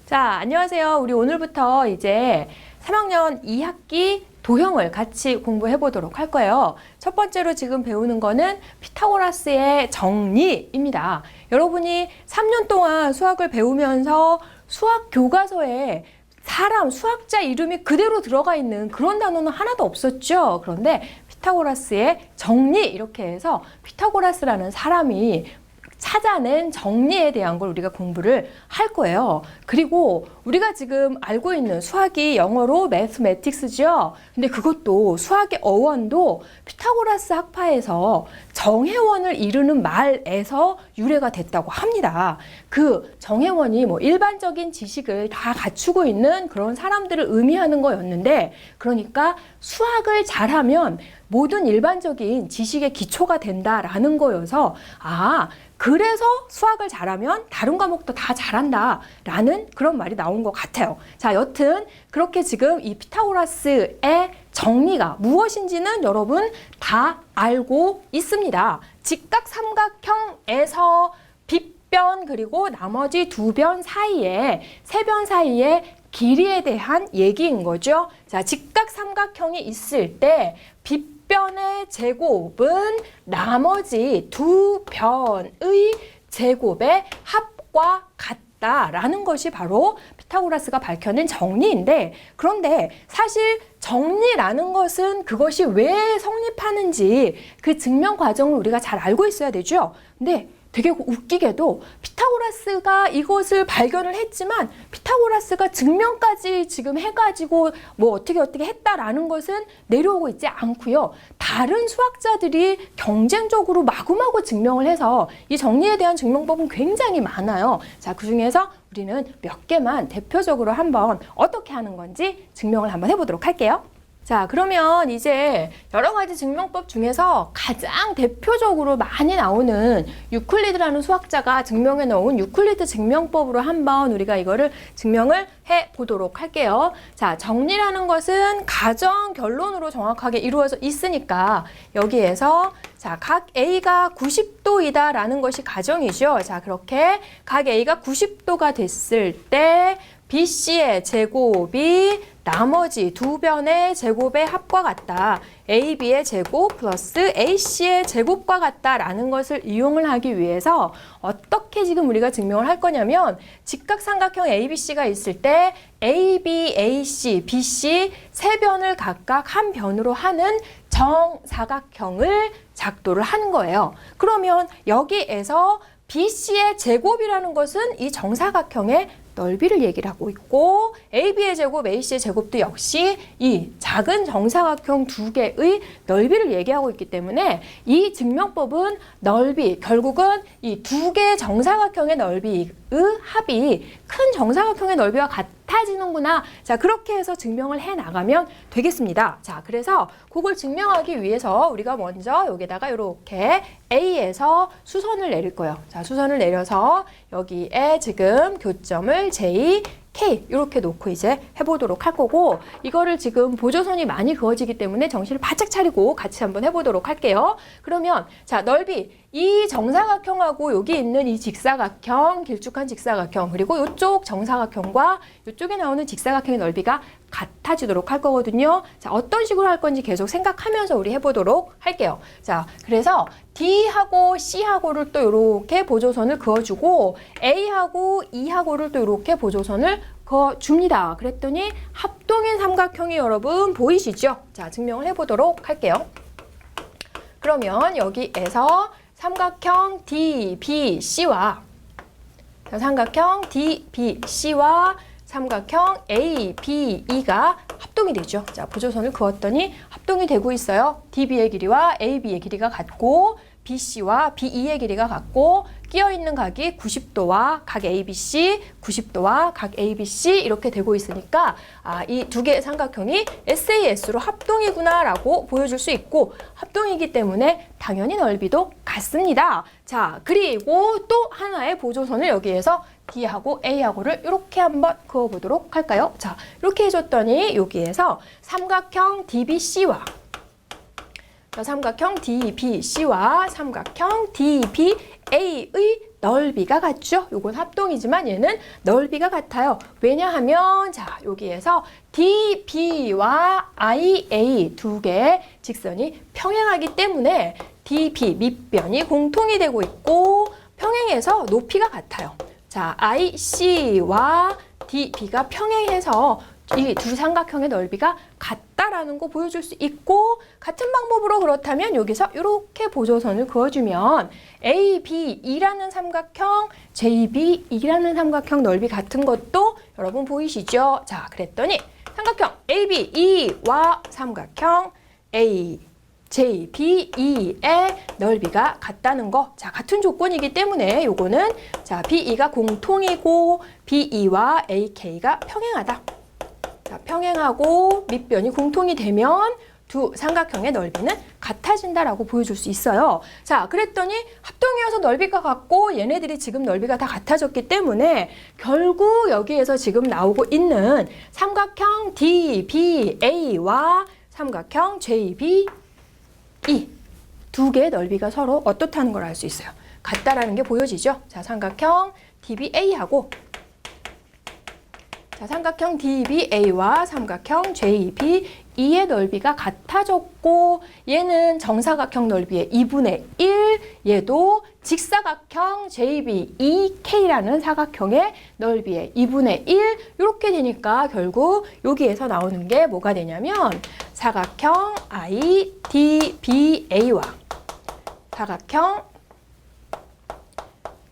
자, 안녕하세요. 우리 오늘부터 이제 3학년 2학기 도형을 같이 공부해 보도록 할 거예요. 첫 번째로 지금 배우는 거는 피타고라스의 정리입니다. 여러분이 3년 동안 수학을 배우면서 수학 교과서에 사람, 수학자 이름이 그대로 들어가 있는 그런 단어는 하나도 없었죠. 그런데 피타고라스의 정리 이렇게 해서 피타고라스라는 사람이 찾아낸 정리에 대한 걸 우리가 공부를 할 거예요. 그리고 우리가 지금 알고 있는 수학이 영어로 매스매틱스죠. 근데 그것도 수학의 어원도 피타고라스 학파에서 정해원을 이루는 말에서 유래가 됐다고 합니다. 그 정해원이 뭐 일반적인 지식을 다 갖추고 있는 그런 사람들을 의미하는 거였는데, 그러니까 수학을 잘하면 모든 일반적인 지식의 기초가 된다라는 거여서 그래서 수학을 잘하면 다른 과목도 다 잘한다라는 그런 말이 나온 것 같아요. 자, 여튼 그렇게 지금 이 피타고라스의 정리가 무엇인지는 여러분 다 알고 있습니다. 직각삼각형에서 빗변 그리고 나머지 두 변 사이에 세 변 사이에 길이에 대한 얘기인 거죠. 자, 직각삼각형이 있을 때 빗변의 제곱은 나머지 두 변의 제곱의 합과 같다라는 것이 바로 피타고라스가 밝혀낸 정리인데, 그런데 사실 정리라는 것은 그것이 왜 성립하는지 그 증명 과정을 우리가 잘 알고 있어야 되죠. 근데 되게 웃기게도 피타고라스가 이것을 발견을 했지만 피타고라스가 증명까지 지금 해가지고 뭐 어떻게 했다라는 것은 내려오고 있지 않고요. 다른 수학자들이 경쟁적으로 마구마구 증명을 해서 이 정리에 대한 증명법은 굉장히 많아요. 자, 그 중에서 우리는 몇 개만 대표적으로 한번 어떻게 하는 건지 증명을 한번 해보도록 할게요. 자, 그러면 이제 여러 가지 증명법 중에서 가장 대표적으로 많이 나오는 유클리드라는 수학자가 증명해 놓은 유클리드 증명법으로 한번 우리가 이거를 증명을 해 보도록 할게요. 자, 정리라는 것은 가정 결론으로 정확하게 이루어져 있으니까 여기에서 자, 각 A가 90도이다 라는 것이 가정이죠. 자, 그렇게 각 A가 90도가 됐을 때 BC의 제곱이 나머지 두 변의 제곱의 합과 같다. AB의 제곱 플러스 AC의 제곱과 같다라는 것을 이용을 하기 위해서 어떻게 지금 우리가 증명을 할 거냐면, 직각삼각형 ABC가 있을 때 AB, AC, BC 세 변을 각각 한 변으로 하는 정사각형을 작도를 하는 거예요. 그러면 여기에서 BC의 제곱이라는 것은 이 정사각형의 넓이를 얘기를 하고 있고, AB의 제곱, AC의 제곱도 역시 이 작은 정사각형 두 개의 넓이를 얘기하고 있기 때문에 이 증명법은 넓이, 결국은 이 두 개의 정사각형의 넓이의 합이 큰 정사각형의 넓이와 같아지는구나. 자, 그렇게 해서 증명을 해 나가면 되겠습니다. 자, 그래서 그걸 증명하기 위해서 우리가 먼저 여기다가 이렇게 A에서 수선을 내릴 거예요. 자, 수선을 내려서 여기에 지금 교점을 J, K 이렇게 놓고 이제 해보도록 할 거고, 이거를 지금 보조선이 많이 그어지기 때문에 정신을 바짝 차리고 같이 한번 해보도록 할게요. 그러면 자, 넓이, 이 정사각형하고 여기 있는 이 직사각형, 길쭉한 직사각형, 그리고 이쪽 정사각형과 이쪽에 나오는 직사각형의 넓이가 같아지도록 할 거거든요. 자, 어떤 식으로 할 건지 계속 생각하면서 우리 해보도록 할게요. 자, 그래서 D하고 C하고를 또 이렇게 보조선을 그어주고 A하고 E하고를 또 이렇게 보조선을 그어줍니다. 그랬더니 합동인 삼각형이 여러분 보이시죠? 자, 증명을 해보도록 할게요. 그러면 여기에서 삼각형 DBC와 삼각형 DBC와 삼각형 ABE가 합동이 되죠. 자, 보조선을 그었더니 합동이 되고 있어요. DB의 길이와 AB의 길이가 같고 BC와 BE의 길이가 같고 끼어있는 각이 90도와 각 ABC, 90도와 각 ABC 이렇게 되고 있으니까 이 두 개의 삼각형이 SAS로 합동이구나 라고 보여줄 수 있고, 합동이기 때문에 당연히 넓이도 같습니다. 자, 그리고 또 하나의 보조선을 여기에서 D하고 A하고를 이렇게 한번 그어보도록 할까요? 자, 이렇게 해줬더니 여기에서 삼각형 DBC와 삼각형 DBC와 삼각형 DBA의 넓이가 같죠? 요건 합동이지만 얘는 넓이가 같아요. 왜냐하면 자, 여기에서 DB와 IA 두 개의 직선이 평행하기 때문에 DB 밑변이 공통이 되고 있고 평행해서 높이가 같아요. 자, IC와 DB가 평행해서 이 두 삼각형의 넓이가 같다라는 거 보여줄 수 있고 같은 방법으로 그렇다면 여기서 이렇게 보조선을 그어주면 ABE라는 삼각형, JBE라는 삼각형 넓이 같은 것도 여러분 보이시죠? 자, 그랬더니 삼각형 ABE와 삼각형 JBE의 넓이가 같다는 거. 자, 같은 조건이기 때문에 요거는 자, BE가 공통이고 BE와 AK가 평행하다. 자, 평행하고 밑변이 공통이 되면 두 삼각형의 넓이는 같아진다라고 보여줄 수 있어요. 자, 그랬더니 합동이어서 넓이가 같고 얘네들이 지금 넓이가 다 같아졌기 때문에 결국 여기에서 지금 나오고 있는 삼각형 DBA와 삼각형 JBE 두 개의 넓이가 서로 어떻다는 걸 알 수 있어요. 같다라는 게 보여지죠. 자, 삼각형 DBA하고 자, 삼각형 DBA와 삼각형 JBE의 넓이가 같아졌고 얘는 정사각형 넓이의 2분의 1, 얘도 직사각형 JBEK라는 사각형의 넓이의 2분의 1 이렇게 되니까 결국 여기에서 나오는 게 뭐가 되냐면 사각형 IDBA와 사각형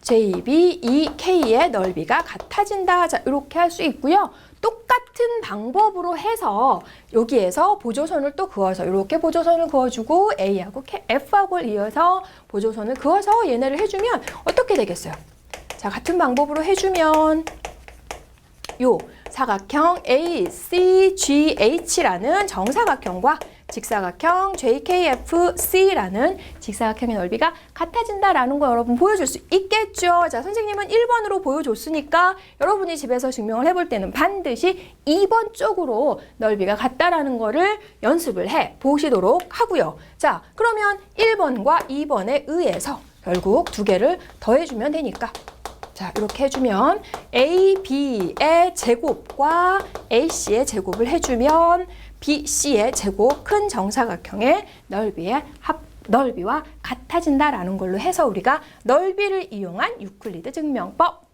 JBEK의 넓이가 같아진다. 자, 이렇게 할 수 있고요. 똑같은 방법으로 해서 여기에서 보조선을 또 그어서 이렇게 보조선을 그어주고 A하고 F하고 이어서 보조선을 그어서 얘네를 해주면 어떻게 되겠어요? 자, 같은 방법으로 해주면 요 사각형 ACGH라는 정사각형과 직사각형 JKFC라는 직사각형의 넓이가 같아진다라는 거 여러분 보여줄 수 있겠죠? 자, 선생님은 1번으로 보여줬으니까 여러분이 집에서 증명을 해볼 때는 반드시 2번 쪽으로 넓이가 같다라는 거를 연습을 해 보시도록 하고요. 자, 그러면 1번과 2번에 의해서 결국 두 개를 더해주면 되니까 자, 이렇게 해주면 AB의 제곱과 AC의 제곱을 해주면 BC의 제곱 큰 정사각형의 넓이와 같아진다라는 걸로 해서 우리가 넓이를 이용한 유클리드 증명법.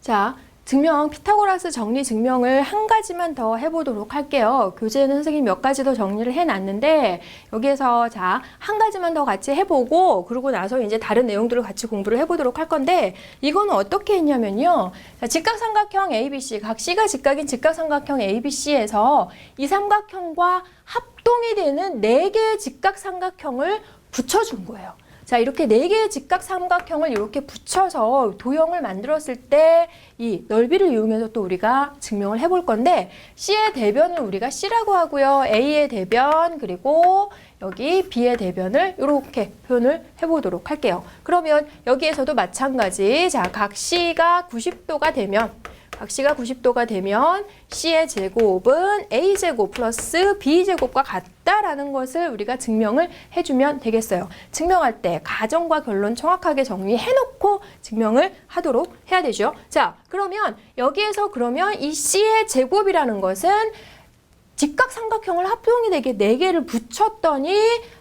자, 증명 피타고라스 정리 증명을 한 가지만 더 해보도록 할게요. 교재는 선생님 몇 가지 더 정리를 해놨는데 여기에서 자, 한 가지만 더 같이 해보고 그러고 나서 이제 다른 내용들을 같이 공부를 해보도록 할 건데 이거는 어떻게 했냐면요. 자, 직각삼각형 ABC, 각 C가 직각인 직각삼각형 ABC에서 이 삼각형과 합동이 되는 4개의 직각삼각형을 붙여준 거예요. 자, 이렇게 4개의 직각삼각형을 이렇게 붙여서 도형을 만들었을 때 이 넓이를 이용해서 또 우리가 증명을 해볼 건데 C의 대변을 우리가 C라고 하고요. A의 대변 그리고 여기 B의 대변을 이렇게 표현을 해보도록 할게요. 그러면 여기에서도 마찬가지 자, 각 C가 90도가 되면 C의 제곱은 A제곱 플러스 B제곱과 같다라는 것을 우리가 증명을 해주면 되겠어요. 증명할 때 가정과 결론 정확하게 정리해놓고 증명을 하도록 해야 되죠. 자, 그러면 여기에서 그러면 이 C의 제곱이라는 것은 직각삼각형을 합동이 되게 4개를 붙였더니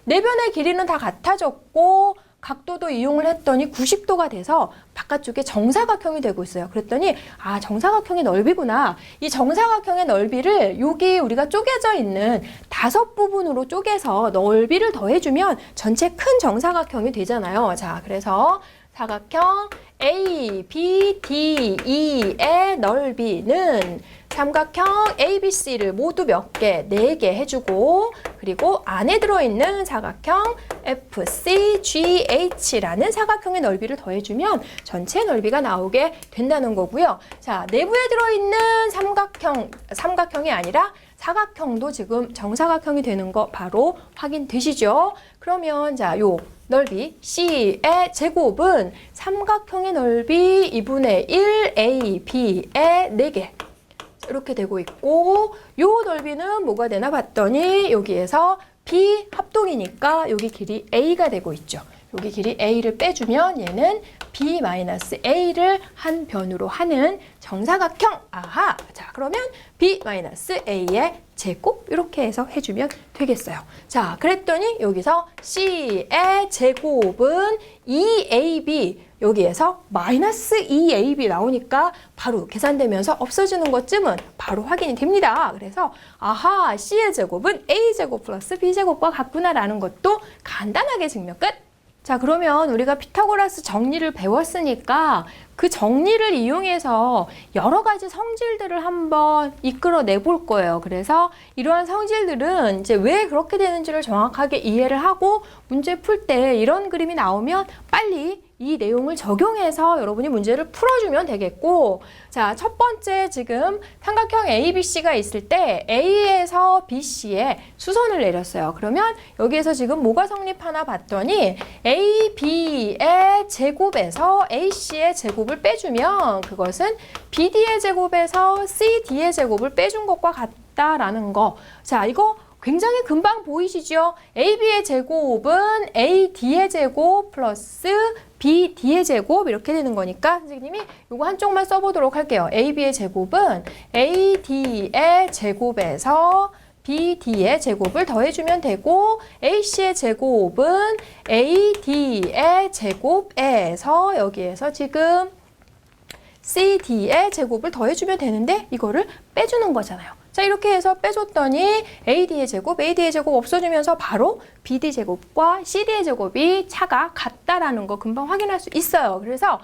내변의 길이는 다 같아졌고 각도도 이용을 했더니 90도가 돼서 바깥쪽에 정사각형이 되고 있어요. 그랬더니 아, 정사각형의 넓이구나. 이 정사각형의 넓이를 여기 우리가 쪼개져 있는 5부분으로 쪼개서 넓이를 더해주면 전체 큰 정사각형이 되잖아요. 자, 그래서 사각형 ABDE의 넓이는 삼각형 ABC를 모두 몇 개? 4개 해주고 그리고 안에 들어있는 사각형 FCGH라는 사각형의 넓이를 더해주면 전체 넓이가 나오게 된다는 거고요. 자, 내부에 들어있는 삼각형이 아니라 사각형도 지금 정사각형이 되는 거 바로 확인되시죠? 그러면 자, 요 넓이 C의 제곱은 삼각형의 넓이 2분의 1 AB의 4개 이렇게 되고 있고 요 넓이는 뭐가 되나 봤더니 여기에서 B 합동이니까 여기 길이 A가 되고 있죠. 여기 길이 a를 빼주면 얘는 b-a를 한 변으로 하는 정사각형. 아하. 자, 그러면 b-a의 제곱 이렇게 해서 해주면 되겠어요. 자, 그랬더니 여기서 c의 제곱은 2ab, 여기에서 마이너스 2ab 나오니까 바로 계산되면서 없어지는 것쯤은 바로 확인이 됩니다. 그래서 아하, c의 제곱은 a제곱 플러스 b제곱과 같구나라는 것도 간단하게 증명 끝. 자, 그러면 우리가 피타고라스 정리를 배웠으니까 그 정리를 이용해서 여러 가지 성질들을 한번 이끌어내 볼 거예요. 그래서 이러한 성질들은 이제 왜 그렇게 되는지를 정확하게 이해를 하고 문제 풀 때 이런 그림이 나오면 빨리 이 내용을 적용해서 여러분이 문제를 풀어주면 되겠고, 자, 첫 번째 지금 삼각형 ABC가 있을 때 A에서 BC에 수선을 내렸어요. 그러면 여기에서 지금 뭐가 성립하나 봤더니 AB의 제곱에서 AC의 제곱을 빼주면 그것은 BD의 제곱에서 CD의 제곱을 빼준 것과 같다라는 거. 자, 이거 굉장히 금방 보이시죠? AB의 제곱은 AD의 제곱 플러스 BD의 제곱 이렇게 되는 거니까 선생님이 이거 한쪽만 써보도록 할게요. AB의 제곱은 AD의 제곱에서 BD의 제곱을 더해주면 되고, AC의 제곱은 AD의 제곱에서 여기에서 지금 CD의 제곱을 더해주면 되는데 이거를 빼주는 거잖아요. 자, 이렇게 해서 빼줬더니 AD의 제곱 없어지면서 바로 BD 제곱과 CD의 제곱이 차가 같다라는 거 금방 확인할 수 있어요. 그래서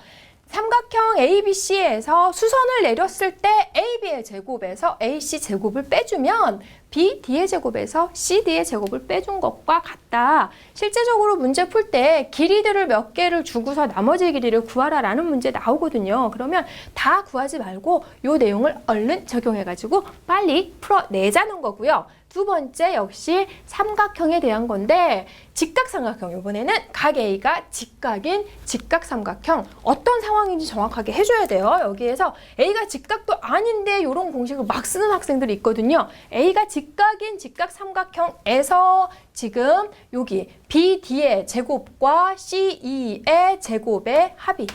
삼각형 ABC에서 수선을 내렸을 때 AB의 제곱에서 AC 제곱을 빼주면 BD의 제곱에서 CD의 제곱을 빼준 것과 같다. 실제적으로 문제 풀 때 길이들을 몇 개를 주고서 나머지 길이를 구하라라는 문제 나오거든요. 그러면 다 구하지 말고 이 내용을 얼른 적용해가지고 빨리 풀어내자는 거고요. 두 번째 역시 삼각형에 대한 건데, 직각삼각형, 이번에는 각 A가 직각인 직각삼각형 어떤 상황인지 정확하게 해줘야 돼요. 여기에서 A가 직각도 아닌데 이런 공식을 막 쓰는 학생들이 있거든요. A가 직각인 직각삼각형에서 지금 여기 BD의 제곱과 CE의 제곱의 합이,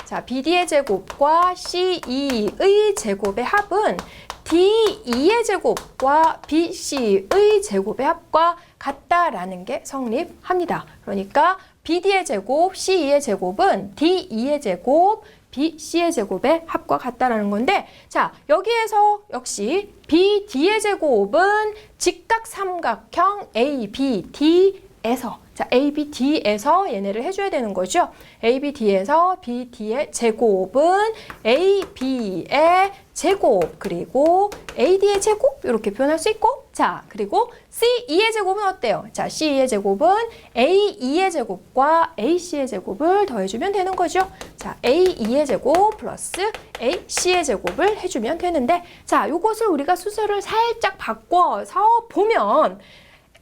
자, BD의 제곱과 CE의 제곱의 합은 D2의 제곱과 BC의 제곱의 합과 같다라는 게 성립합니다. 그러니까 BD의 제곱, CE의 제곱은 D2의 제곱, BC의 제곱의 합과 같다라는 건데, 자, 여기에서 역시 BD의 제곱은 직각삼각형 ABD에서, 자, ABD에서 얘네를 해줘야 되는 거죠. ABD에서 BD의 제곱은 AB의 제곱 그리고 AD의 제곱 이렇게 표현할 수 있고, 자, 그리고 CE의 제곱은 어때요? 자, CE의 제곱은 AE의 제곱과 AC의 제곱을 더해주면 되는 거죠. 자, AE의 제곱 플러스 AC의 제곱을 해주면 되는데, 자, 요것을 우리가 순서를 살짝 바꿔서 보면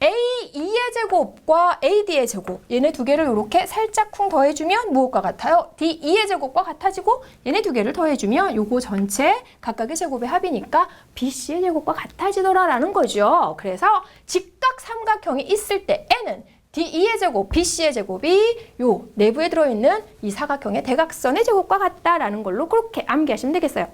AE의 제곱과 AD의 제곱, 얘네 두 개를 이렇게 살짝 쿵 더해주면 무엇과 같아요? D2의 제곱과 같아지고, 얘네 두 개를 더해주면 요거 전체 각각의 제곱의 합이니까 BC의 제곱과 같아지더라라는 거죠. 그래서 직각삼각형이 있을 때 N은 D2의 제곱, BC의 제곱이 요 내부에 들어있는 이 사각형의 대각선의 제곱과 같다라는 걸로 그렇게 암기하시면 되겠어요.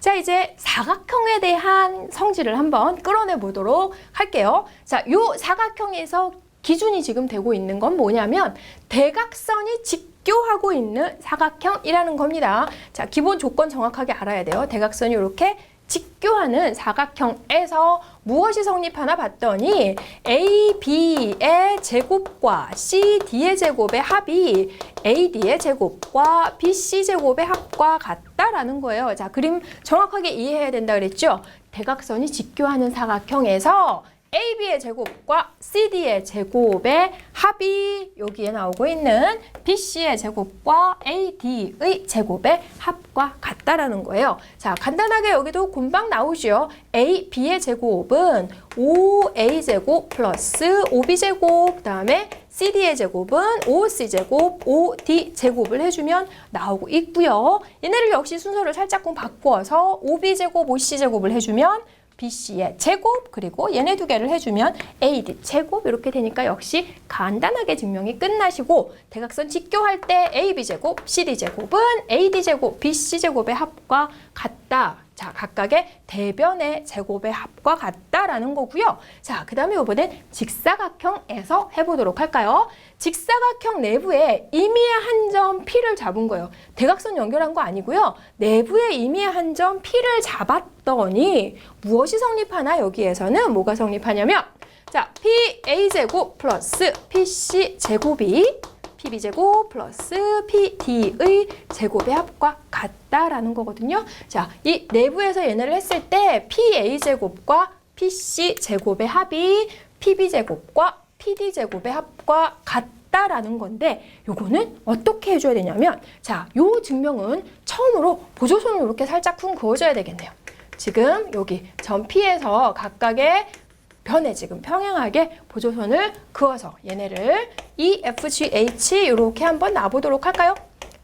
자, 이제 사각형에 대한 성질을 한번 끌어내 보도록 할게요. 자, 요 사각형에서 기준이 지금 되고 있는 건 뭐냐면 대각선이 직교하고 있는 사각형이라는 겁니다. 자, 기본 조건 정확하게 알아야 돼요. 대각선이 이렇게 직교하는 사각형에서 무엇이 성립하나 봤더니 AB의 제곱과 CD의 제곱의 합이 AD의 제곱과 BC 제곱의 합과 같다라는 거예요. 자, 그림 정확하게 이해해야 된다 그랬죠? 대각선이 직교하는 사각형에서 AB의 제곱과 CD의 제곱의 합이 여기에 나오고 있는 BC의 제곱과 AD의 제곱의 합과 같다라는 거예요. 자, 간단하게 여기도 금방 나오죠. AB의 제곱은 5A제곱 플러스 5B제곱, 그 다음에 CD의 제곱은 5C제곱, 5D제곱을 해주면 나오고 있고요. 얘네를 역시 순서를 살짝 바꿔서 5B제곱, 5C제곱을 해주면 BC의 제곱 그리고 얘네 두 개를 해주면 AD 제곱 이렇게 되니까 역시 간단하게 증명이 끝나시고 대각선 직교할 때 AB 제곱, CD 제곱은 AD 제곱, BC 제곱의 합과 같다. 자, 각각의 대변의 제곱의 합과 같다라는 거고요. 자, 그 다음에 이번엔 직사각형에서 해보도록 할까요? 직사각형 내부에 임의의 한 점 P를 잡은 거예요. 대각선 연결한 거 아니고요. 내부에 임의의 한 점 P를 잡았더니 무엇이 성립하나 여기에서는 뭐가 성립하냐면 자, PA제곱 플러스 PC제곱이 PB제곱 플러스 PD의 제곱의 합과 같다라는 거거든요. 자, 이 내부에서 얘네를 했을 때 PA제곱과 PC제곱의 합이 PB제곱과 PD제곱의 합과 같다라는 건데 요거는 어떻게 해줘야 되냐면 자, 요 증명은 처음으로 보조선을 이렇게 살짝 쿵 그어줘야 되겠네요. 지금 여기 점 P에서 각각의 변에 지금 평행하게 보조선을 그어서 얘네를 EFGH 이렇게 한번 놔보도록 할까요?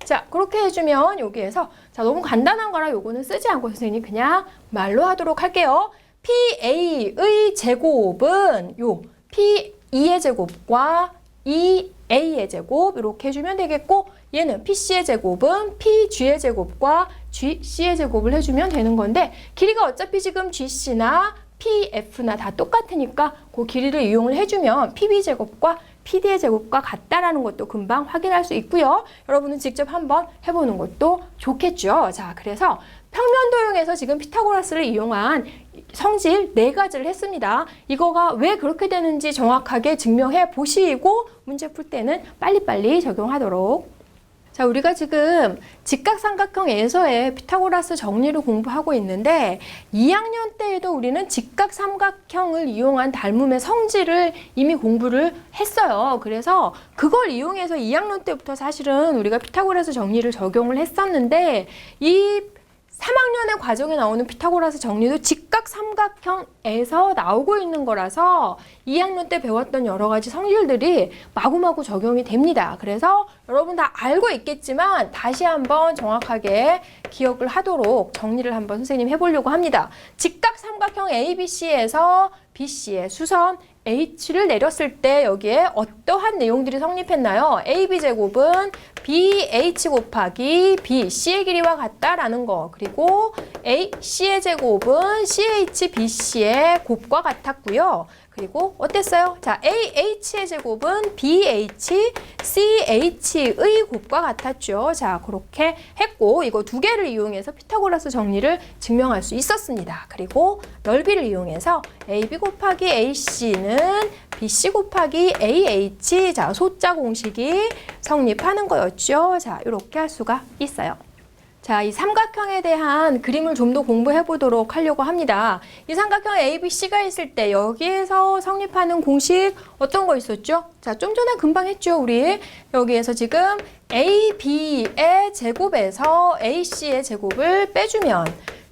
자, 그렇게 해주면 여기에서 자, 너무 간단한 거라 요거는 쓰지 않고 선생님이 그냥 말로 하도록 할게요. PA의 제곱은 요 P2의 제곱과 EA의 제곱 이렇게 해주면 되겠고 얘는 PC의 제곱은 PG의 제곱과 GC의 제곱을 해주면 되는 건데 길이가 어차피 지금 GC나 PF나 다 똑같으니까 그 길이를 이용을 해주면 PB제곱과 PD의 제곱과 같다라는 것도 금방 확인할 수 있고요. 여러분은 직접 한번 해보는 것도 좋겠죠. 자, 그래서 평면도형에서 지금 피타고라스를 이용한 성질 4가지를 했습니다. 이거가 왜 그렇게 되는지 정확하게 증명해 보시고 문제 풀 때는 빨리빨리 적용하도록. 자, 우리가 지금 직각삼각형에서의 피타고라스 정리를 공부하고 있는데 2학년 때에도 우리는 직각삼각형을 이용한 닮음의 성질을 이미 공부를 했어요. 그래서 그걸 이용해서 2학년 때부터 사실은 우리가 피타고라스 정리를 적용을 했었는데 이 3학년의 과정에 나오는 피타고라스 정리도 직각삼각형에서 나오고 있는 거라서 2학년 때 배웠던 여러 가지 성질들이 마구마구 적용이 됩니다. 그래서 여러분 다 알고 있겠지만 다시 한번 정확하게 기억을 하도록 정리를 한번 선생님 해보려고 합니다. 직각삼각형 ABC에서 BC의 수선 H를 내렸을 때 여기에 어떠한 내용들이 성립했나요? AB제곱은 BH 곱하기 BC의 길이와 같다라는 거. 그리고 AC의 제곱은 CHBC의 곱과 같았고요. 그리고 어땠어요? 자, AH의 제곱은 BH, CH의 곱과 같았죠. 자, 그렇게 했고 이거 두 개를 이용해서 피타고라스 정리를 증명할 수 있었습니다. 그리고 넓이를 이용해서 AB 곱하기 AC는 BC 곱하기 AH, 자, 소자 공식이 성립하는 거였죠. 자, 이렇게 할 수가 있어요. 자, 이 삼각형에 대한 그림을 좀 더 공부해 보도록 하려고 합니다. 이 삼각형 ABC가 있을 때 여기에서 성립하는 공식 어떤 거 있었죠? 자, 좀 전에 금방 했죠, 우리. 여기에서 지금 AB의 제곱에서 AC의 제곱을 빼주면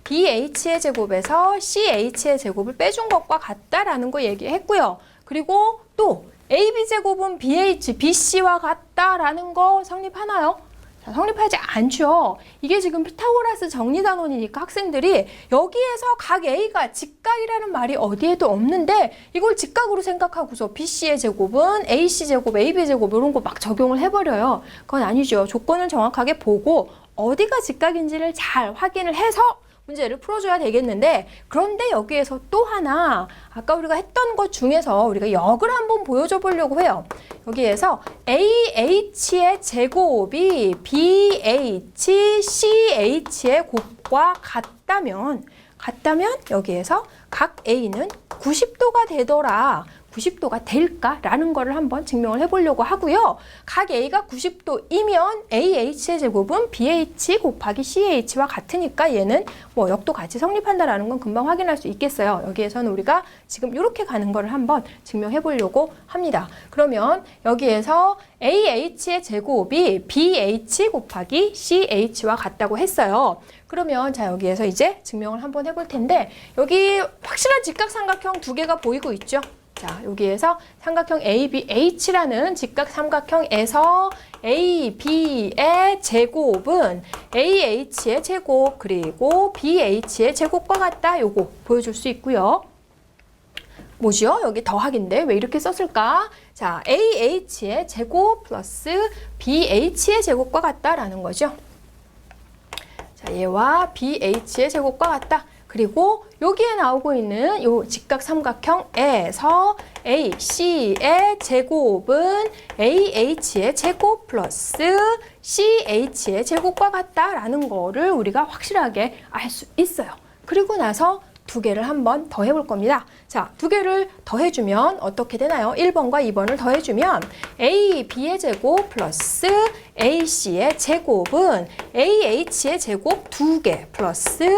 BH의 제곱에서 CH의 제곱을 빼준 것과 같다라는 거 얘기했고요. 그리고 또 AB제곱은 BH, BC와 같다라는 거 성립하나요? 자, 성립하지 않죠. 이게 지금 피타고라스 정리단원이니까 학생들이 여기에서 각 A가 직각이라는 말이 어디에도 없는데 이걸 직각으로 생각하고서 BC의 제곱은 AC제곱, AB제곱 이런 거 막 적용을 해버려요. 그건 아니죠. 조건을 정확하게 보고 어디가 직각인지를 잘 확인을 해서 문제를 풀어줘야 되겠는데 그런데 여기에서 또 하나 아까 우리가 했던 것 중에서 우리가 역을 한번 보여줘 보려고 해요. 여기에서 AH의 제곱이 BH, CH의 곱과 같다면 여기에서 각 A는 90도가 되더라. 90도가 될까라는 거를 한번 증명을 해보려고 하고요. 각 A가 90도이면 AH의 제곱은 BH 곱하기 CH와 같으니까 얘는 뭐 역도 같이 성립한다라는 건 금방 확인할 수 있겠어요. 여기에서는 우리가 지금 이렇게 가는 거를 한번 증명해 보려고 합니다. 그러면 여기에서 AH의 제곱이 BH 곱하기 CH와 같다고 했어요. 그러면 자 여기에서 이제 증명을 한번 해볼 텐데 여기 확실한 직각삼각형 두 개가 보이고 있죠? 자, 여기에서 삼각형 ABH라는 직각 삼각형에서 AB의 제곱은 AH의 제곱 그리고 BH의 제곱과 같다. 요거 보여줄 수 있고요. 뭐죠? 여기 더하기인데 왜 이렇게 썼을까? 자, AH의 제곱 플러스 BH의 제곱과 같다라는 거죠. 자, 얘와 BH의 제곱과 같다. 그리고 여기에 나오고 있는 요 직각 삼각형에서 AC의 제곱은 AH의 제곱 플러스 CH의 제곱과 같다라는 거를 우리가 확실하게 알 수 있어요. 그리고 나서 두 개를 한번 더해볼 겁니다. 자, 두 개를 더해주면 어떻게 되나요? 1번과 2번을 더해주면 AB의 제곱 플러스 AC의 제곱은 AH의 제곱 2개 플러스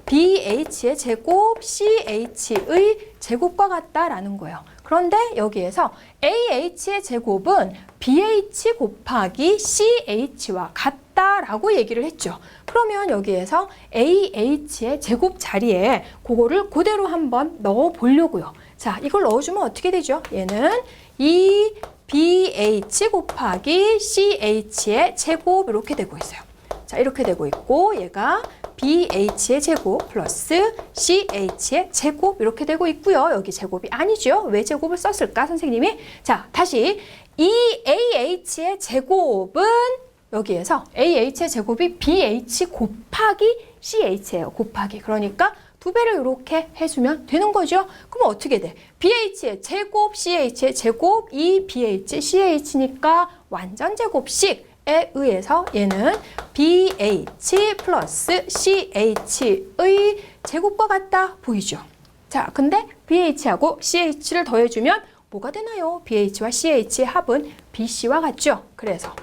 BH의 제곱 CH의 제곱과 같다라는 거예요. 그런데 여기에서 AH의 제곱은 BH 곱하기 CH와 같다라고 얘기를 했죠. 그러면 여기에서 AH의 제곱 자리에 그거를 그대로 한번 넣어 보려고요. 자, 이걸 넣어주면 어떻게 되죠? 얘는 2BH 곱하기 CH의 제곱 이렇게 되고 있어요. 자, 이렇게 되고 있고 얘가 BH의 제곱 플러스 CH의 제곱 이렇게 되고 있고요. 여기 제곱이 아니죠. 왜 제곱을 썼을까, 선생님이? 자, 다시 이 AH의 제곱은 여기에서 AH의 제곱이 BH 곱하기 CH예요. 곱하기. 그러니까 두 배를 이렇게 해주면 되는 거죠. 그럼 어떻게 돼? BH의 제곱, CH의 제곱, 이 BH, CH니까 완전 제곱식 에 의해서 얘는 BH 플러스 CH의 제곱과 같다 보이죠? 자, 근데 BH하고 CH를 더해주면 뭐가 되나요? BH와 CH의 합은 BC와 같죠? 그래서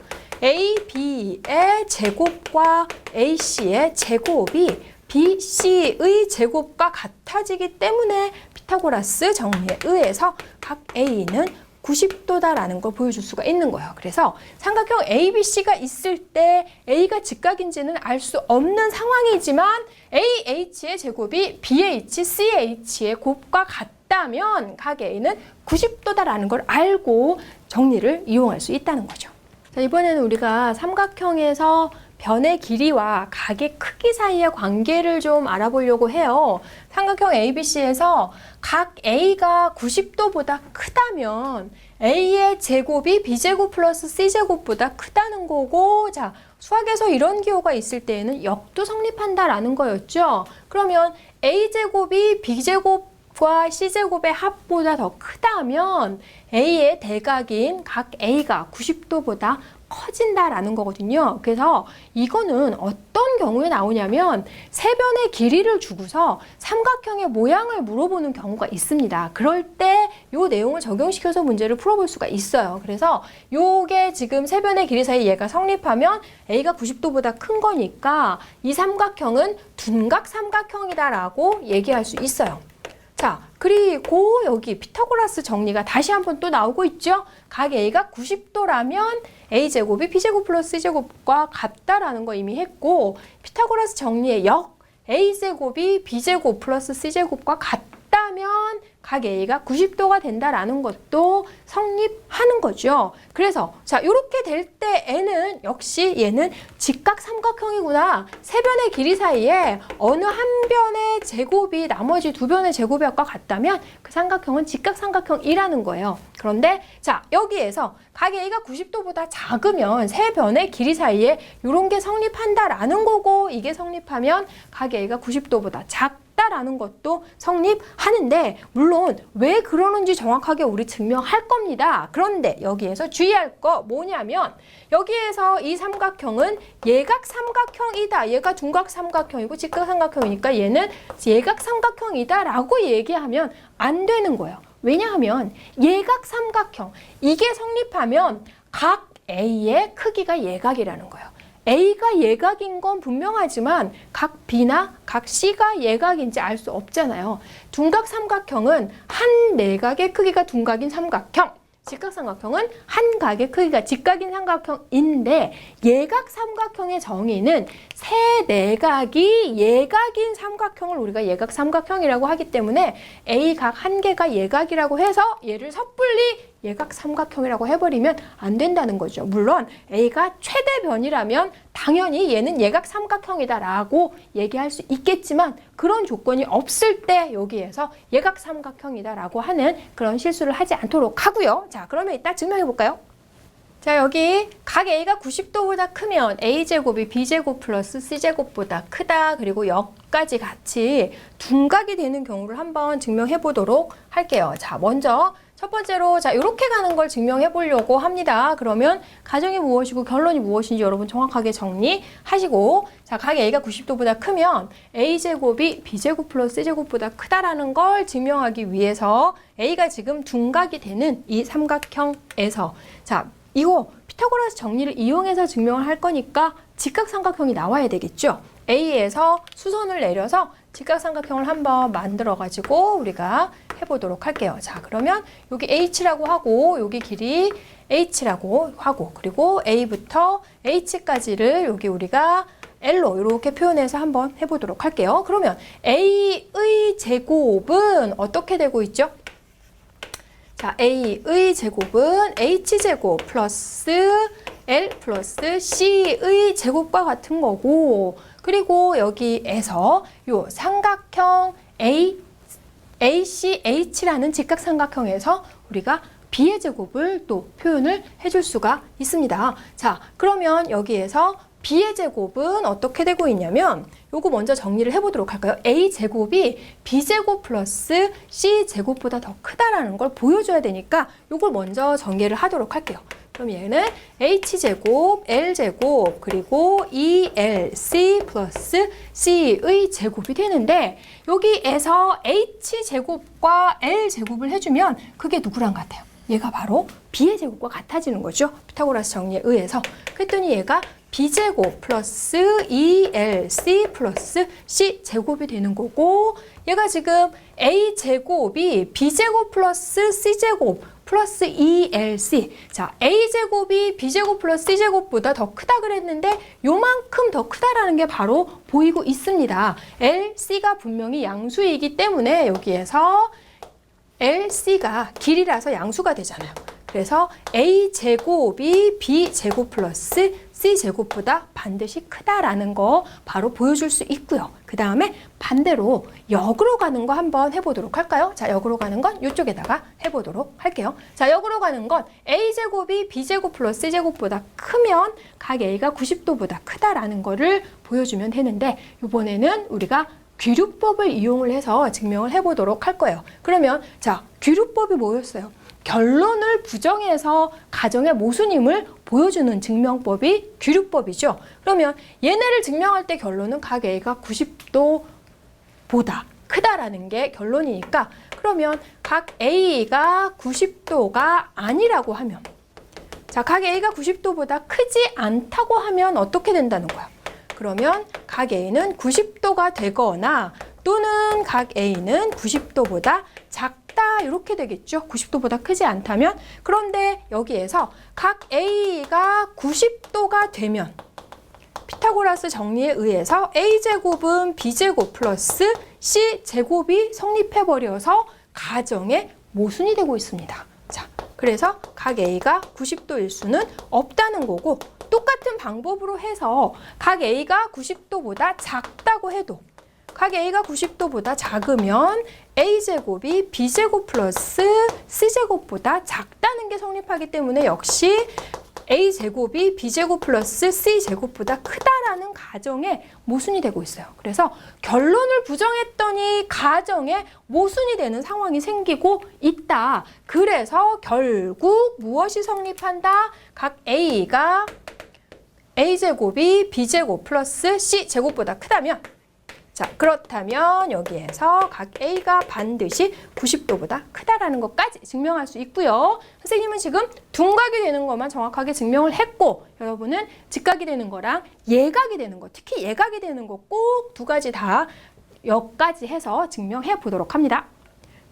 AB의 제곱과 AC의 제곱이 BC의 제곱과 같아지기 때문에 피타고라스 정리에 의해서 각 A는 90도다라는 걸 보여줄 수가 있는 거예요. 그래서 삼각형 ABC가 있을 때 A가 직각인지는 알 수 없는 상황이지만 AH의 제곱이 BH, CH의 곱과 같다면 각 A는 90도다라는 걸 알고 정리를 이용할 수 있다는 거죠. 자, 이번에는 우리가 삼각형에서 변의 길이와 각의 크기 사이의 관계를 좀 알아보려고 해요. 삼각형 ABC에서 각 A가 90도보다 크다면 A의 제곱이 B제곱 플러스 C제곱보다 크다는 거고, 자, 수학에서 이런 기호가 있을 때에는 역도 성립한다라는 거였죠. 그러면 A제곱이 B제곱과 C제곱의 합보다 더 크다면 A의 대각인 각 A가 90도보다 커진다라는 거거든요. 그래서 이거는 어떤 경우에 나오냐면 세변의 길이를 주고서 삼각형의 모양을 물어보는 경우가 있습니다. 그럴 때 이 내용을 적용시켜서 문제를 풀어볼 수가 있어요. 그래서 요게 지금 세변의 길이 사이 얘가 성립하면 A가 90도보다 큰 거니까 이 삼각형은 둔각 삼각형이다라고 얘기할 수 있어요. 자, 그리고 여기 피타고라스 정리가 다시 한번 또 나오고 있죠. 각 A가 90도라면 A제곱이 B제곱 플러스 C제곱과 같다라는 거 이미 했고, 피타고라스 정리의 역 A제곱이 B제곱 플러스 C제곱과 같다면 각 A가 90도가 된다라는 것도 성립하는 거죠. 그래서 자, 이렇게 될 때 N은 역시 얘는 직각 삼각형이구나. 세 변의 길이 사이에 어느 한 변의 제곱이 나머지 두 변의 제곱과 같다면 그 삼각형은 직각 삼각형이라는 거예요. 그런데 자, 여기에서 각 A가 90도보다 작으면 세 변의 길이 사이에 이런 게 성립한다라는 거고, 이게 성립하면 각 A가 90도보다 작다라는 것도 성립하는데, 물론 왜 그러는지 정확하게 우리 증명할 겁니다. 그런데 여기에서 주의할 거 뭐냐면, 여기에서 이 삼각형은 예각 삼각형이다. 얘가 둔각 삼각형이고 직각 삼각형이니까 얘는 예각 삼각형이다 라고 얘기하면 안 되는 거예요. 왜냐하면 예각 삼각형, 이게 성립하면 각 A의 크기가 예각이라는 거예요. A가 예각인 건 분명하지만 각 B나 각 C가 예각인지 알 수 없잖아요. 둔각 삼각형은 한 내각의 크기가 둔각인 삼각형, 직각삼각형은 한 각의 크기가 직각인 삼각형인데 예각 삼각형의 정의는 세 내각이 예각인 삼각형을 우리가 예각 삼각형이라고 하기 때문에 A 각 한 개가 예각이라고 해서 얘를 섣불리 예각 삼각형이라고 해버리면 안 된다는 거죠. 물론 A가 최대변이라면 당연히 얘는 예각 삼각형이다라고 얘기할 수 있겠지만 그런 조건이 없을 때 여기에서 예각 삼각형이다라고 하는 그런 실수를 하지 않도록 하고요. 자, 그러면 이따 증명해 볼까요? 자, 여기 각 A가 90도보다 크면 A제곱이 B제곱 플러스 C제곱보다 크다. 그리고 여기까지 같이 둔각이 되는 경우를 한번 증명해 보도록 할게요. 자, 먼저 첫 번째로 자 이렇게 가는 걸 증명해 보려고 합니다. 그러면 가정이 무엇이고 결론이 무엇인지 여러분 정확하게 정리하시고 자, 각 A가 90도보다 크면 A제곱이 B제곱 플러스 C제곱보다 크다라는 걸 증명하기 위해서 A가 지금 둔각이 되는 이 삼각형에서 자, 이거 피타고라스 정리를 이용해서 증명을 할 거니까 직각삼각형이 나와야 되겠죠. A에서 수선을 내려서 직각삼각형을 한번 만들어가지고 우리가 해보도록 할게요. 자, 그러면 여기 H라고 하고 여기 길이 H라고 하고 그리고 A부터 H까지를 여기 우리가 L로 이렇게 표현해서 한번 해보도록 할게요. 그러면 A의 제곱은 어떻게 되고 있죠? 자, A의 제곱은 H제곱 플러스 L 플러스 C의 제곱과 같은 거고 그리고 여기에서 요 삼각형 ACH라는 직각삼각형에서 우리가 B의 제곱을 또 표현을 해줄 수가 있습니다. 자, 그러면 여기에서 B의 제곱은 어떻게 되고 있냐면 요거 먼저 정리를 해보도록 할까요? A제곱이 B제곱 플러스 C제곱보다 더 크다라는 걸 보여줘야 되니까 요걸 먼저 전개를 하도록 할게요. 그럼 얘는 H제곱, L제곱, 그리고 ELC 플러스 C의 제곱이 되는데 여기에서 H제곱과 L제곱을 해주면 그게 누구랑 같아요? 얘가 바로 B의 제곱과 같아지는 거죠. 피타고라스 정리에 의해서. 그랬더니 얘가 B제곱 플러스 ELC 플러스 C제곱이 되는 거고 얘가 지금 A제곱이 B제곱 플러스 C제곱 플러스 ELC 자 A제곱이 B제곱 플러스 C제곱보다 더 크다 그랬는데 요만큼 더 크다라는 게 바로 보이고 있습니다. LC가 분명히 양수이기 때문에 여기에서 LC가 길이라서 양수가 되잖아요. 그래서 A제곱이 B제곱 플러스 C제곱보다 반드시 크다라는 거 바로 보여줄 수 있고요. 그 다음에 반대로 역으로 가는 거 한번 해보도록 할까요? 자, 역으로 가는 건 이쪽에다가 해보도록 할게요. 자, 역으로 가는 건 A제곱이 B제곱 플러스 C제곱보다 크면 각 A가 90도보다 크다라는 거를 보여주면 되는데 이번에는 우리가 귀류법을 이용을 해서 증명을 해보도록 할 거예요. 그러면 자, 귀류법이 뭐였어요? 결론을 부정해서 가정의 모순임을 보여주는 증명법이 귀류법이죠. 그러면 얘네를 증명할 때 결론은 각 A가 90도보다 크다라는 게 결론이니까 그러면 각 A가 90도가 아니라고 하면 자, 각 A가 90도보다 크지 않다고 하면 어떻게 된다는 거야? 그러면 각 A는 90도가 되거나 또는 각 A는 90도보다 작다 이렇게 되겠죠. 90도보다 크지 않다면. 그런데 여기에서 각 A가 90도가 되면 피타고라스 정리에 의해서 A제곱은 B제곱 플러스 C제곱이 성립해버려서 가정의 모순이 되고 있습니다. 자, 그래서 각 A가 90도일 수는 없다는 거고 똑같은 방법으로 해서 각 A가 90도보다 작다고 해도 각 A가 90도보다 작으면 A제곱이 B제곱 플러스 C제곱보다 작다는 게 성립하기 때문에 역시 A제곱이 B제곱 플러스 C제곱보다 크다라는 가정에 모순이 되고 있어요. 그래서 결론을 부정했더니 가정에 모순이 되는 상황이 생기고 있다. 그래서 결국 무엇이 성립한다? 각 A가 A제곱이 B제곱 플러스 C제곱보다 크다면 자, 그렇다면 여기에서 각 A가 반드시 90도보다 크다라는 것까지 증명할 수 있고요. 선생님은 지금 둔각이 되는 것만 정확하게 증명을 했고 여러분은 직각이 되는 거랑 예각이 되는 거, 특히 예각이 되는 거 꼭 두 가지 다 여기까지 해서 증명해 보도록 합니다.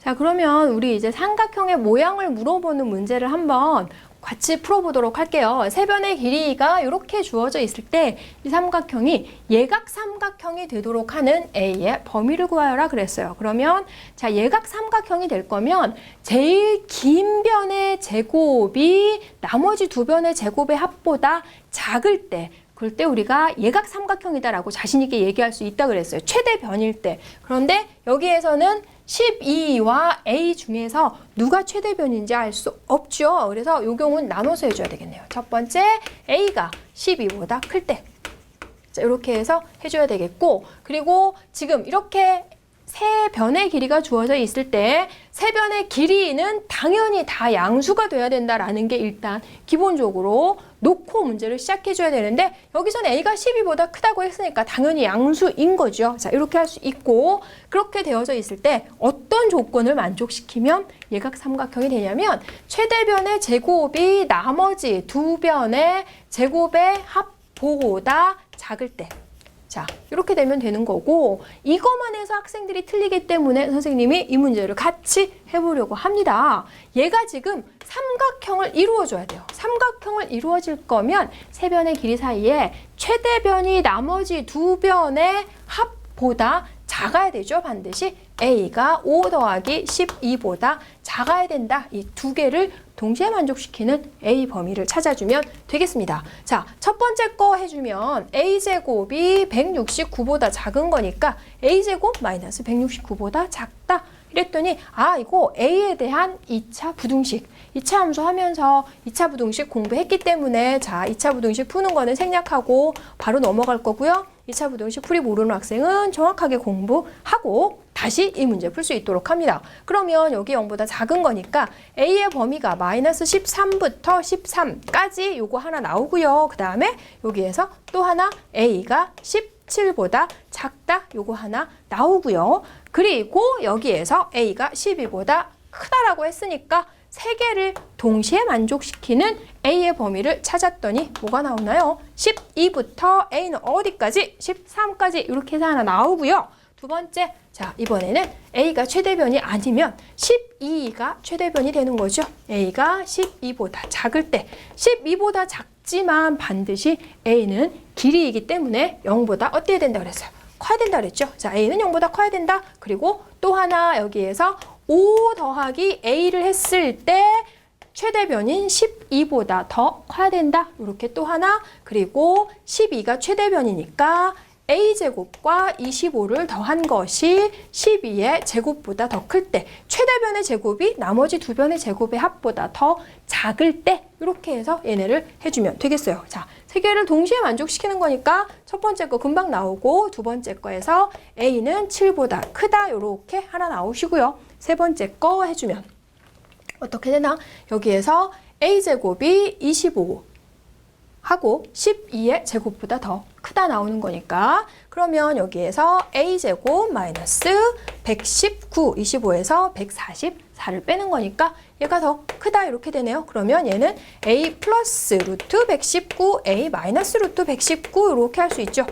자, 그러면 우리 이제 삼각형의 모양을 물어보는 문제를 한번 같이 풀어보도록 할게요. 세 변의 길이가 이렇게 주어져 있을 때 이 삼각형이 예각 삼각형이 되도록 하는 A의 범위를 구하여라 그랬어요. 그러면 자, 예각 삼각형이 될 거면 제일 긴 변의 제곱이 나머지 두 변의 제곱의 합보다 작을 때, 그럴 때 우리가 예각 삼각형이다라고 자신 있게 얘기할 수 있다 그랬어요. 최대 변일 때. 그런데 여기에서는 12와 A 중에서 누가 최대 변인지 알 수 없죠. 그래서 이 경우는 나눠서 해줘야 되겠네요. 첫 번째, A가 12보다 클 때. 자, 이렇게 해서 해줘야 되겠고, 그리고 지금 이렇게 세 변의 길이가 주어져 있을 때 세 변의 길이는 당연히 다 양수가 돼야 된다라는 게 일단 기본적으로 놓고 문제를 시작해줘야 되는데, 여기서는 A가 12보다 크다고 했으니까 당연히 양수인 거죠. 자, 이렇게 할 수 있고, 그렇게 되어져 있을 때 어떤 조건을 만족시키면 예각 삼각형이 되냐면 최대변의 제곱이 나머지 두 변의 제곱의 합보다 작을 때. 자, 이렇게 되면 되는 거고, 이것만 해서 학생들이 틀리기 때문에 선생님이 이 문제를 같이 해보려고 합니다. 얘가 지금 삼각형을 이루어줘야 돼요. 삼각형을 이루어질 거면 세 변의 길이 사이에 최대변이 나머지 두 변의 합보다 작아야 되죠. 반드시 A가 5 더하기 12보다 작아야 된다. 이 두 개를 동시에 만족시키는 A 범위를 찾아주면 되겠습니다. 자, 첫 번째 거 해주면 A제곱이 169보다 작은 거니까 A제곱 마이너스 169보다 작다. 이랬더니 아, 이거 A에 대한 2차 부등식, 2차 함수 하면서 2차 부등식 공부했기 때문에 자, 2차 부등식 푸는 거는 생략하고 바로 넘어갈 거고요. 2차 부등식 풀이 모르는 학생은 정확하게 공부하고 다시 이 문제 풀 수 있도록 합니다. 그러면 여기 0보다 작은 거니까 A의 범위가 마이너스 13부터 13까지 요거 하나 나오고요. 그 다음에 여기에서 또 하나 A가 17보다 작다 요거 하나 나오고요. 그리고 여기에서 A가 12보다 크다라고 했으니까 세 개를 동시에 만족시키는 A의 범위를 찾았더니 뭐가 나오나요? 12부터 A는 어디까지? 13까지 이렇게 해서 하나 나오고요. 두 번째, 자, 이번에는 A가 최대변이 아니면 12가 최대변이 되는 거죠. A가 12보다 작을 때, 12보다 작지만 반드시 A는 길이이기 때문에 0보다 어때야 된다 그랬어요? 커야 된다 그랬죠. 자, A는 0보다 커야 된다. 그리고 또 하나 여기에서 5 더하기 A를 했을 때 최대변인 12보다 더 커야 된다. 이렇게 또 하나. 그리고 12가 최대변이니까 A제곱과 25를 더한 것이 12의 제곱보다 더 클 때, 최대변의 제곱이 나머지 두 변의 제곱의 합보다 더 작을 때 이렇게 해서 얘네를 해주면 되겠어요. 자, 세 개를 동시에 만족시키는 거니까 첫 번째 거 금방 나오고 두 번째 거에서 A는 7보다 크다 이렇게 하나 나오시고요. 세 번째 거 해주면 어떻게 되나? 여기에서 A제곱이 25 하고 12의 제곱보다 더 크다 나오는 거니까 그러면 여기에서 A제곱 마이너스 119, 25에서 144를 빼는 거니까 얘가 더 크다 이렇게 되네요. 그러면 얘는 A 플러스 루트 119, A 마이너스 루트 119 이렇게 할 수 있죠.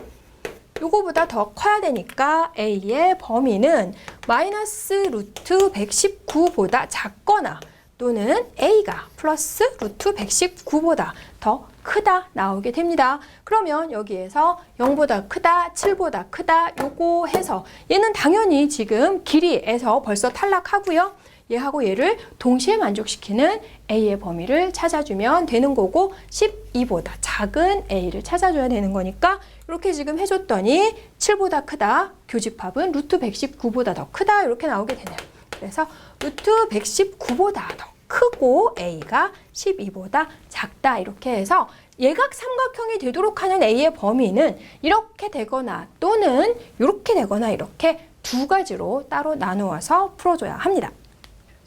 요거보다 더 커야 되니까 A의 범위는 마이너스 루트 119보다 작거나 또는 A가 플러스 루트 119보다 더 크다 나오게 됩니다. 그러면 여기에서 0보다 크다, 7보다 크다 요거 해서 얘는 당연히 지금 길이에서 벌써 탈락하고요. 얘하고 얘를 동시에 만족시키는 A의 범위를 찾아주면 되는 거고 12보다 작은 A를 찾아줘야 되는 거니까 이렇게 지금 해줬더니 7보다 크다, 교집합은 루트 119보다 더 크다 이렇게 나오게 되네요. 그래서 루트 119보다 더 크고 A가 12보다 작다 이렇게 해서 예각 삼각형이 되도록 하는 A의 범위는 이렇게 되거나 또는 이렇게 되거나 이렇게 두 가지로 따로 나누어서 풀어줘야 합니다.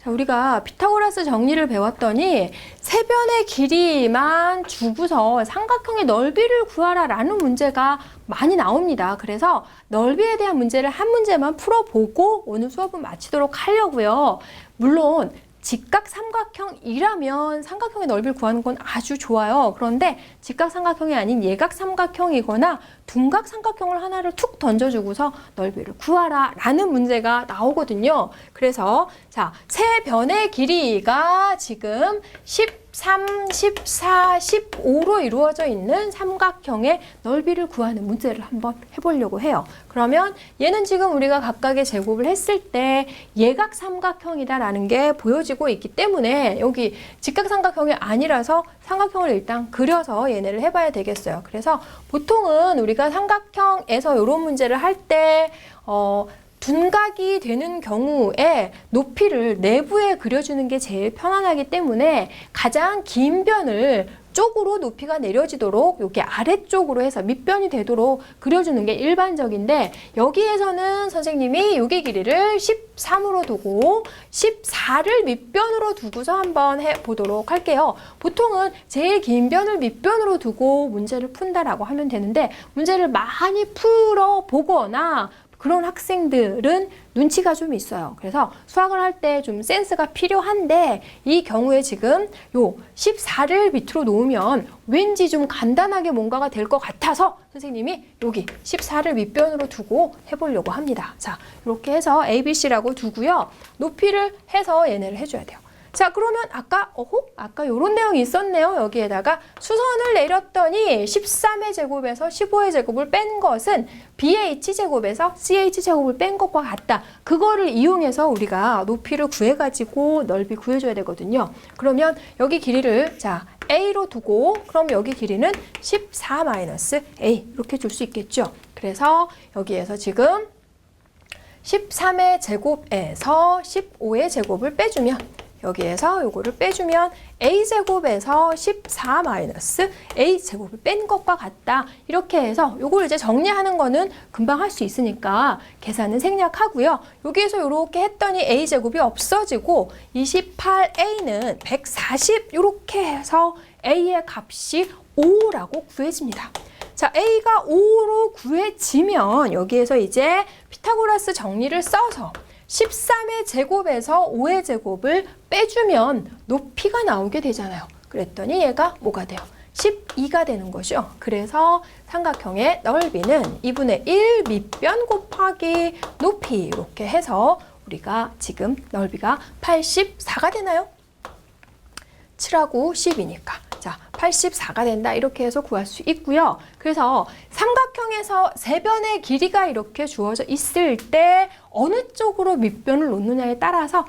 자, 우리가 피타고라스 정리를 배웠더니 세 변의 길이만 주고서 삼각형의 넓이를 구하라 라는 문제가 많이 나옵니다. 그래서 넓이에 대한 문제를 한 문제만 풀어보고 오늘 수업은 마치도록 하려고요. 물론 직각삼각형이라면 삼각형의 넓이를 구하는 건 아주 좋아요. 그런데 직각삼각형이 아닌 예각삼각형이거나 둔각삼각형을 하나를 툭 던져주고서 넓이를 구하라 라는 문제가 나오거든요. 그래서 자, 세 변의 길이가 지금 13, 14, 15로 이루어져 있는 삼각형의 넓이를 구하는 문제를 한번 해보려고 해요. 그러면 얘는 지금 우리가 각각의 제곱을 했을 때 예각삼각형이다라는 게 보여지고 있기 때문에 여기 직각삼각형이 아니라서 삼각형을 일단 그려서 얘네를 해봐야 되겠어요. 그래서 보통은 우리가 삼각형에서 이런 문제를 할 때 둔각이 되는 경우에 높이를 내부에 그려주는 게 제일 편안하기 때문에 가장 긴 변을 쪽으로 높이가 내려지도록 여기 아래쪽으로 해서 밑변이 되도록 그려주는 게 일반적인데 여기에서는 선생님이 여기 길이를 13으로 두고 14를 밑변으로 두고서 한번 해보도록 할게요. 보통은 제일 긴 변을 밑변으로 두고 문제를 푼다라고 하면 되는데 문제를 많이 풀어보거나 그런 학생들은 눈치가 좀 있어요. 그래서 수학을 할 때 좀 센스가 필요한데 이 경우에 지금 요 14를 밑으로 놓으면 왠지 좀 간단하게 뭔가가 될 것 같아서 선생님이 여기 14를 밑변으로 두고 해보려고 합니다. 자, 이렇게 해서 A, B, C라고 두고요. 높이를 해서 얘네를 해줘야 돼요. 자, 그러면 아까 요런 내용이 있었네요. 여기에다가 수선을 내렸더니 13의 제곱에서 15의 제곱을 뺀 것은 BH 제곱에서 CH 제곱을 뺀 것과 같다. 그거를 이용해서 우리가 높이를 구해가지고 넓이 구해줘야 되거든요. 그러면 여기 길이를 자 A로 두고 그럼 여기 길이는 14-A 이렇게 줄 수 있겠죠. 그래서 여기에서 지금 13의 제곱에서 15의 제곱을 빼주면 여기에서 요거를 빼주면 A제곱에서 14-A제곱을 뺀 것과 같다. 이렇게 해서 요걸 이제 정리하는 거는 금방 할 수 있으니까 계산은 생략하고요. 여기에서 요렇게 했더니 A제곱이 없어지고 28A는 140 이렇게 해서 A의 값이 5라고 구해집니다. 자, A가 5로 구해지면 여기에서 이제 피타고라스 정리를 써서 13의 제곱에서 5의 제곱을 빼주면 높이가 나오게 되잖아요. 그랬더니 얘가 뭐가 돼요? 12가 되는 거죠. 그래서 삼각형의 넓이는 2분의 1 밑변 곱하기 높이 이렇게 해서 우리가 지금 넓이가 84가 되나요? 7하고 10이니까. 자, 84가 된다. 이렇게 해서 구할 수 있고요. 그래서 삼각형에서 세 변의 길이가 이렇게 주어져 있을 때 어느 쪽으로 밑변을 놓느냐에 따라서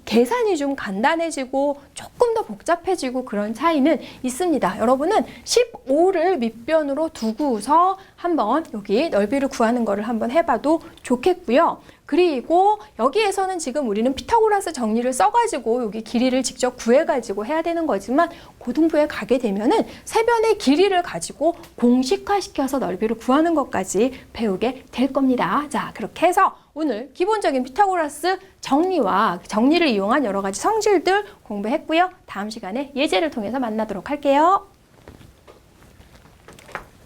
계산이 좀 간단해지고 조금 더 복잡해지고 그런 차이는 있습니다. 여러분은 15를 밑변으로 두고서 한번 여기 넓이를 구하는 거를 한번 해봐도 좋겠고요. 그리고 여기에서는 지금 우리는 피타고라스 정리를 써가지고 여기 길이를 직접 구해가지고 해야 되는 거지만 고등부에 가게 되면은 세 변의 길이를 가지고 공식화시켜서 넓이를 구하는 것까지 배우게 될 겁니다. 자, 그렇게 해서 오늘 기본적인 피타고라스 정리와 정리를 이용한 여러 가지 성질들 공부했고요. 다음 시간에 예제를 통해서 만나도록 할게요.